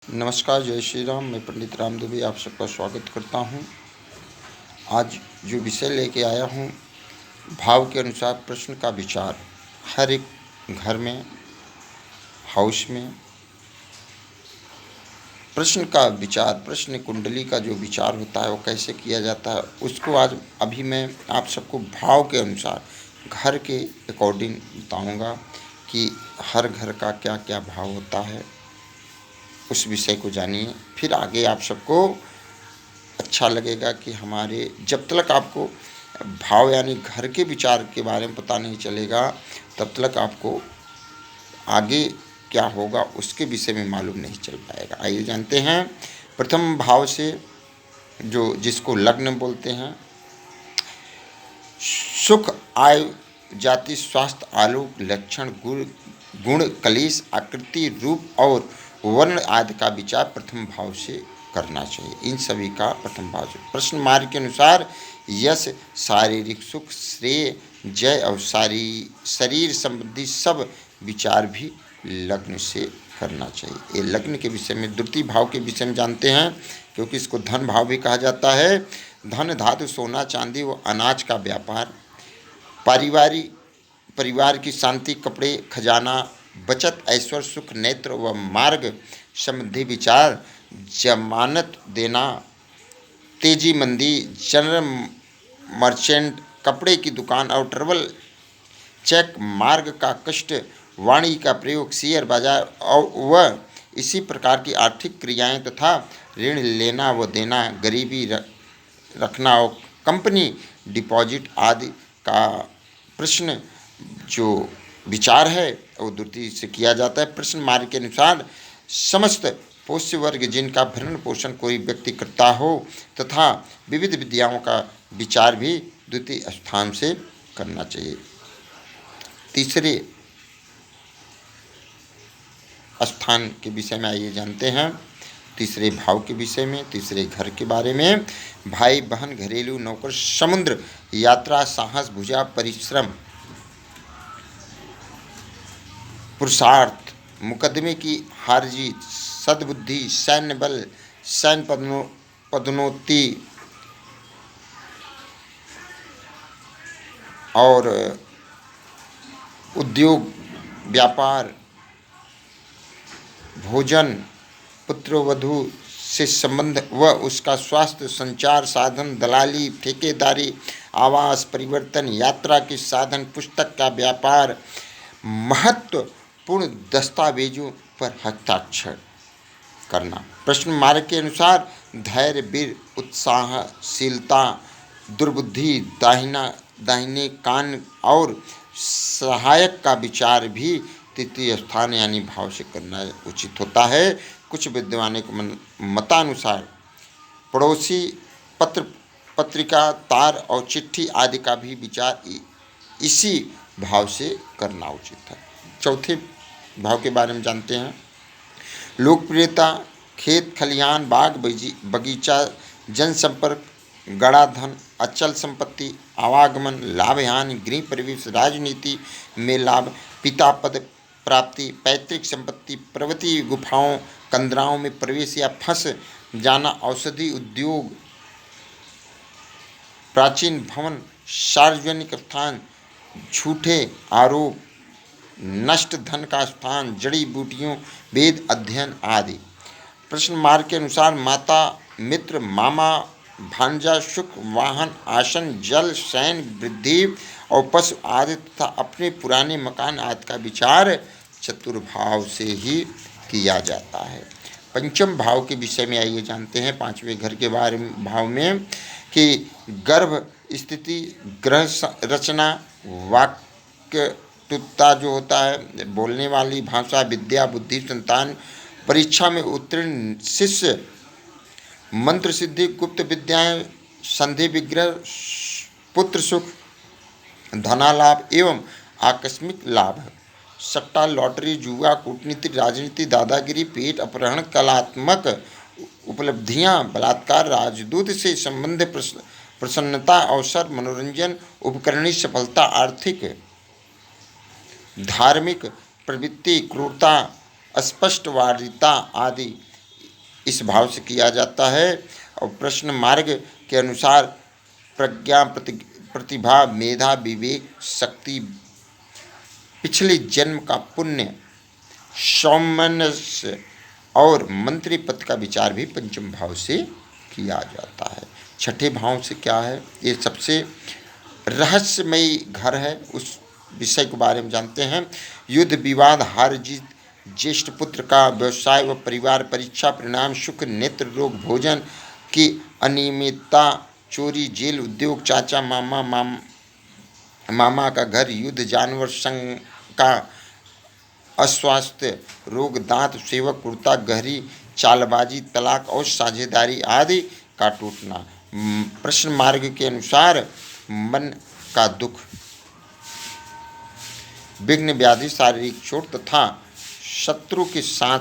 नमस्कार, जय श्री राम। मैं पंडित राम दुबे आप सबका स्वागत करता हूँ। आज जो विषय लेके आया हूँ, भाव के अनुसार प्रश्न का विचार। हर एक घर में, हाउस में प्रश्न का विचार, प्रश्न कुंडली का जो विचार होता है वो कैसे किया जाता है, उसको आज अभी मैं आप सबको भाव के अनुसार घर के अकॉर्डिंग बताऊँगा कि हर घर का क्या क्या भाव होता है। उस विषय को जानिए, फिर आगे आप सबको अच्छा लगेगा कि हमारे जब तक आपको भाव यानी घर के विचार के बारे में पता नहीं चलेगा, तब तक आपको आगे क्या होगा उसके विषय में मालूम नहीं चल पाएगा। आइए जानते हैं प्रथम भाव से, जो जिसको लग्न बोलते हैं। सुख, आयु, जाति, स्वास्थ्य, आलोक, लक्षण, गुण, कलेश, आकृति, रूप और वर्ण आदि का विचार प्रथम भाव से करना चाहिए। इन सभी का प्रथम भाव से। प्रश्न मार्ग के अनुसार यश, शारीरिक सुख, श्रेय, जय और शरीर संबंधी सब विचार भी लग्न से करना चाहिए। ये लग्न के विषय में द्वितीय भाव के विषय में जानते हैं, क्योंकि इसको धन भाव भी कहा जाता है। धन, धातु, सोना, चांदी व अनाज का व्यापार, परिवार की शांति, कपड़े, खजाना, बचत, ऐश्वर्य, सुख, नेत्र व मार्ग संबंधी विचार, जमानत देना, तेजी मंदी, जनरल मर्चेंट, कपड़े की दुकान और ट्रैवल चेक, मार्ग का कष्ट, वाणी का प्रयोग, शेयर बाजार और व इसी प्रकार की आर्थिक क्रियाएं तथा ऋण लेना व देना, गरीबी रखना और कंपनी डिपॉजिट आदि का प्रश्न जो विचार है वो द्वितीय से किया जाता है। प्रश्न मार्ग के अनुसार समस्त पोष्य वर्ग जिनका भरण पोषण कोई व्यक्ति करता हो तथा विविध विद्याओं का विचार भी द्वितीय स्थान से करना चाहिए। तीसरे स्थान के विषय में आइए जानते हैं। तीसरे भाव के विषय में, तीसरे घर के बारे में। भाई बहन, घरेलू, नौकर, समुद्र यात्रा, साहस, भुजा, परिश्रम, पुरुषार्थ, मुकदमे की हार जीत, सद्बुद्धि, सैन्य बल, सैन्य पदोन्नति और उद्योग, व्यापार, भोजन, पुत्रवधू से संबंध व उसका स्वास्थ्य, संचार साधन, दलाली, ठेकेदारी, आवास परिवर्तन, यात्रा के साधन, पुस्तक का व्यापार, महत्वपूर्ण दस्तावेजों पर हस्ताक्षर करना। प्रश्न मार्ग के अनुसार धैर्य, वीर, उत्साहशीलता, दुर्बुद्धि, दाहिने कान और सहायक का विचार भी तृतीय स्थान यानी भाव से करना उचित होता है। कुछ विद्वानों के मतानुसार पड़ोसी, पत्रिका, तार और चिट्ठी आदि का भी विचार इसी भाव से करना उचित है। चौथे भाव के बारे में जानते हैं। लोकप्रियता, खेत खलिहान, बाग बगीचा, जनसंपर्क, गड़ा धन, अचल संपत्ति, आवागमन, लाभ हानि, गृह प्रवेश, राजनीति में लाभ, पिता पद प्राप्ति, पैतृक संपत्ति, पर्वतीय गुफाओं, कंदराओं में प्रवेश या फंस जाना, औषधि उद्योग, प्राचीन भवन, सार्वजनिक स्थान, झूठे आरोप, नष्ट धन का स्थान, जड़ी बूटियों, वेद अध्ययन आदि। प्रश्न मार्ग के अनुसार माता, मित्र, मामा, भांजा, सुख, वाहन, आसन, जल, शयन, वृद्धि और पशु आदि तथा अपने पुराने मकान आदि का विचार चतुर्भाव से ही किया जाता है। पंचम भाव के विषय में आइए जानते हैं। पांचवें घर के बारे में भाव में कि गर्भ स्थिति, ग्रह रचना, वाक्यतुता जो होता है, बोलने वाली भाषा, विद्या, बुद्धि, संतान, परीक्षा में उत्तीर्ण शिष्य, मंत्र सिद्धि, गुप्त विद्याएं, संधि विग्रह, पुत्र सुख, धनालाभ एवं आकस्मिक लाभ, सट्टा, लॉटरी, जुआ, कूटनीति, राजनीति, दादागिरी, पेट अपहरण, कलात्मक उपलब्धियां, बलात्कार, राजदूत से संबंध, प्रसन्नता, अवसर, मनोरंजन, उपकरणीय सफलता, आर्थिक, धार्मिक प्रवृत्ति, क्रूरता, अस्पष्टवादिता आदि इस भाव से किया जाता है। और प्रश्न मार्ग के अनुसार प्रज्ञा, प्रतिभा, मेधा, विवेक, शक्ति, पिछले जन्म का पुण्य, सौमनस्य और मंत्री पद का विचार भी पंचम भाव से किया जाता है। छठे भाव से क्या है, ये सबसे रहस्यमयी घर है, उस विषय के बारे में जानते हैं। युद्ध, विवाद, हार जीत, ज्येष्ठ पुत्र का व्यवसाय व परिवार, परीक्षा परिणाम, सुख, नेत्र रोग, भोजन की अनियमितता, चोरी, जेल, उद्योग, चाचा मामा का घर, युद्ध, जानवर संग का अस्वास्थ्य, रोग, दांत, सेवक, कुर्ता, गहरी चालबाजी, तलाक और साझेदारी आदि का टूटना। प्रश्न मार्ग के अनुसार मन का दुख, विघ्न, व्याधि, शारीरिक चोट तथा शत्रु के साथ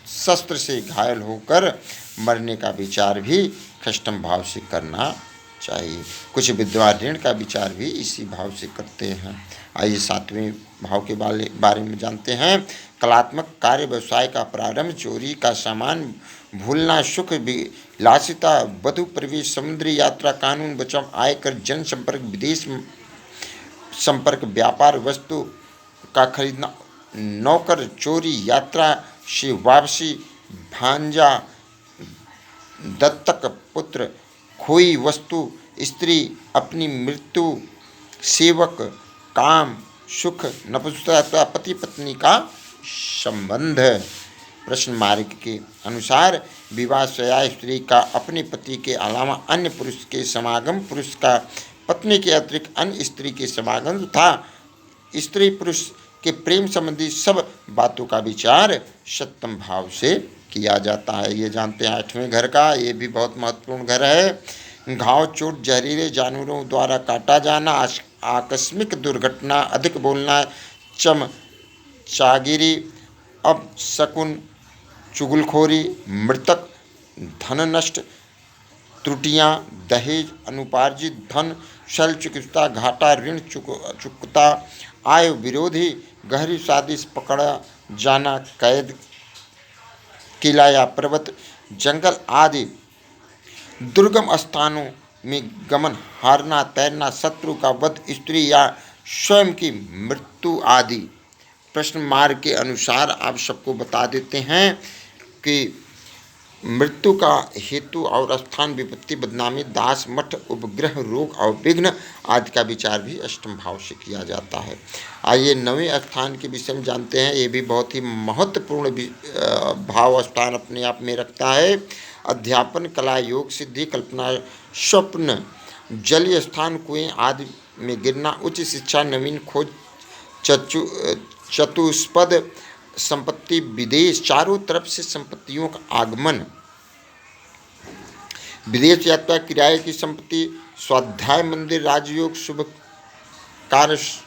शस्त्र से घायल होकर मरने का विचार भी षष्ठम भाव से करना चाहिए। कुछ विद्वान ऋण का विचार भी इसी भाव से करते हैं। आइए सातवें भाव के बारे में जानते हैं। कलात्मक कार्य, व्यवसाय का प्रारंभ, चोरी का सामान भूलना, सुख, विलासिता, वधु प्रवेश, समुद्री यात्रा, कानून बचाव, आयकर, जन संपर्क, विदेश संपर्क, व्यापार, वस्तु का खरीदना, नौकर, चोरी, यात्रा से वापसी, भांजा, दत्तक पुत्र, खोई वस्तु, स्त्री, अपनी मृत्यु, सेवक, काम, सुख, नपुंसकता, पति पत्नी का संबंध। प्रश्न मार्ग के अनुसार विवाह, सया, स्त्री का अपने पति के अलावा अन्य पुरुष के समागम, पुरुष का पत्नी के अतिरिक्त अन्य स्त्री के समागम तथा स्त्री पुरुष के प्रेम संबंधी सब बातों का विचार सप्तम भाव से किया जाता है। ये जानते हैं। आठवें घर का, ये भी बहुत महत्वपूर्ण घर है। घाव, चोट, जहरीले जानवरों द्वारा काटा जाना, आकस्मिक दुर्घटना, अधिक बोलना, चमचागिरी, अपशकुन, चुगलखोरी, मृतक, धन नष्ट, त्रुटियां, दहेज, अनुपार्जित धन, शल चिकित्सा, घाटा, ऋण चुकता, आय विरोधी, गहरी साजिश, पकड़ा जाना, कैद, किला या पर्वत, जंगल आदि दुर्गम स्थानों में गमन, हारना, तैरना, शत्रु का वध, स्त्री या स्वयं की मृत्यु आदि। प्रश्न मार्ग के अनुसार आप सबको बता देते हैं कि मृत्यु का हेतु और स्थान, विपत्ति, बदनामी, दास, मठ, उपग्रह, रोग और विघ्न आदि का विचार भी अष्टम भाव से किया जाता है। आइए नवें स्थान के विषय में जानते हैं। ये भी बहुत ही महत्वपूर्ण भाव स्थान अपने आप में रखता है। अध्यापन, कला, योग, सिद्धि, कल्पना, स्वप्न, जलीय स्थान, कुएं आदि में गिरना, उच्च शिक्षा, नवीन खोज, चतुष्पद संपत्ति, विदेश, चारों तरफ से संपत्तियों का आगमन, विदेश यात्रा, किराए की संपत्ति, स्वाध्याय मंदिर, राजयोग, शुभ कार्यशाला,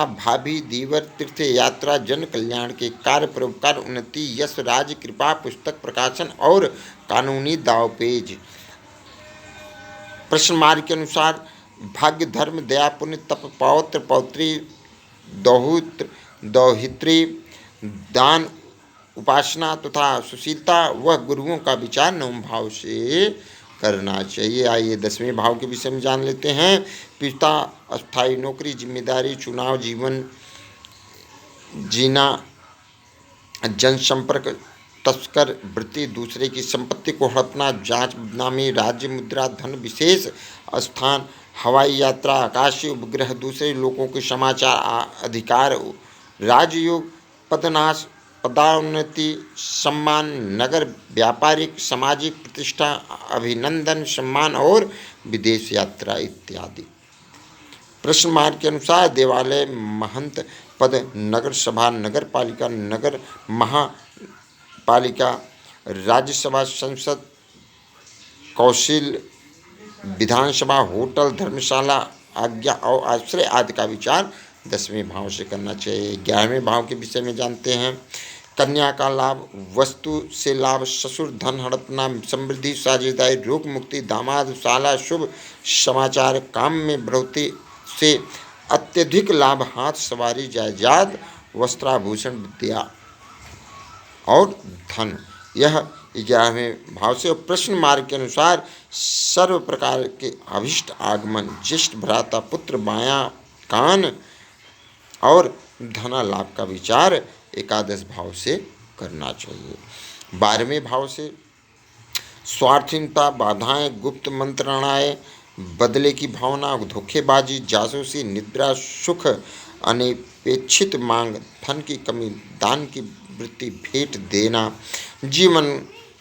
भाभी, दीवर, तीर्थ यात्रा, जन कल्याण के कार्य, परोपकार, उन्नति, यश, राज, कृपा, पुस्तक प्रकाशन और कानूनी दावपेच। प्रश्न मार्ग के अनुसार भाग्य, धर्म, दया, पुण्य, तप, पौत्र, पौत्री, दौहित्री, दान, उपासना तथा सुशीलता व गुरुओं का विचार नवम भाव से करना चाहिए। आइए दसवें भाव के विषय में जान लेते हैं। पिता, अस्थायी नौकरी, जिम्मेदारी, चुनाव, जीवन जीना, जनसंपर्क, तस्कर वृत्ति, दूसरे की संपत्ति को हड़पना, जांच, बदनामी, राज्य, मुद्रा, धन, विशेष स्थान, हवाई यात्रा, आकाशीय उपग्रह, दूसरे लोगों के समाचार, अधिकार, राजयोग, पदनाश, पदोन्नति, सम्मान, नगर, व्यापारिक, सामाजिक प्रतिष्ठा, अभिनंदन, सम्मान और विदेश यात्रा इत्यादि। प्रश्न मार्ग के अनुसार देवालय, महंत पद, नगर सभा, नगर पालिका, नगर महापालिका, राज्यसभा, संसद, कौंसिल, विधानसभा, होटल, धर्मशाला, आज्ञा और आश्रय आदि का विचार दसवें भाव से करना चाहिए। 11वें भाव के विषय में जानते हैं। कन्या का लाभ, वस्तु से लाभ, ससुर, धन हड़पना, समृद्धि, साझेदारी, रोग मुक्ति, दामाद, साला, शुभ समाचार, काम में बढ़ोतरी से अत्यधिक लाभ, हाथ सवारी, जायदाद, वस्त्राभूषण, विद्या और धन। यह 11वें भाव से। और प्रश्न मार्ग के अनुसार सर्व प्रकार के अभिष्ट आगमन, ज्येष्ठ भ्राता पुत्र बायां कान और धना लाभ का विचार एकादश भाव से करना चाहिए। 12वें भाव से स्वार्थहीनता, बाधाएं, गुप्त मंत्रणाएं, बदले की भावना, धोखेबाजी, जासूसी, निद्रा, सुख, अनपेक्षित मांग, धन की कमी, दान की वृत्ति, भेंट देना, जीवन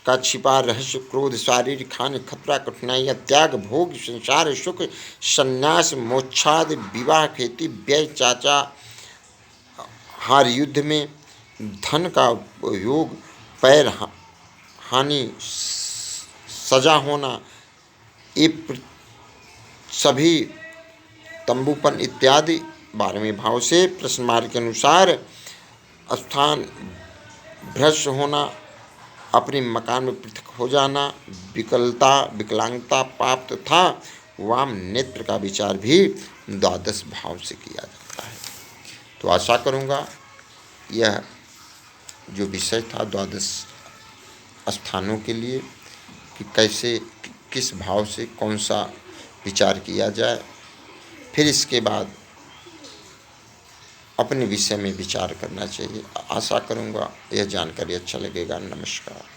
का छिपा रहस्य, क्रोध, शारीरिक हानि, खतरा, कठिनाइयाँ, त्याग, भोग, संसार सुख, संन्यास, मोक्षाद, विवाह, खेती, व्यय, चाचा, हार युद्ध में, धन का उपयोग, पैर हानि, सजा होना, ये सभी तंबूपन इत्यादि। 12वें भाव से प्रश्न मार्ग के अनुसार स्थान भ्रष्ट होना, अपने मकान में पृथक हो जाना, विकलता, विकलांगता, पाप तथा वाम नेत्र का विचार भी द्वादश भाव से किया जाता है। तो आशा करूँगा यह जो विषय था द्वादश स्थानों के लिए कि कैसे किस भाव से कौन सा विचार किया जाए, फिर इसके बाद अपने विषय में विचार करना चाहिए। आशा करूँगा यह जानकारी अच्छा लगेगा। नमस्कार।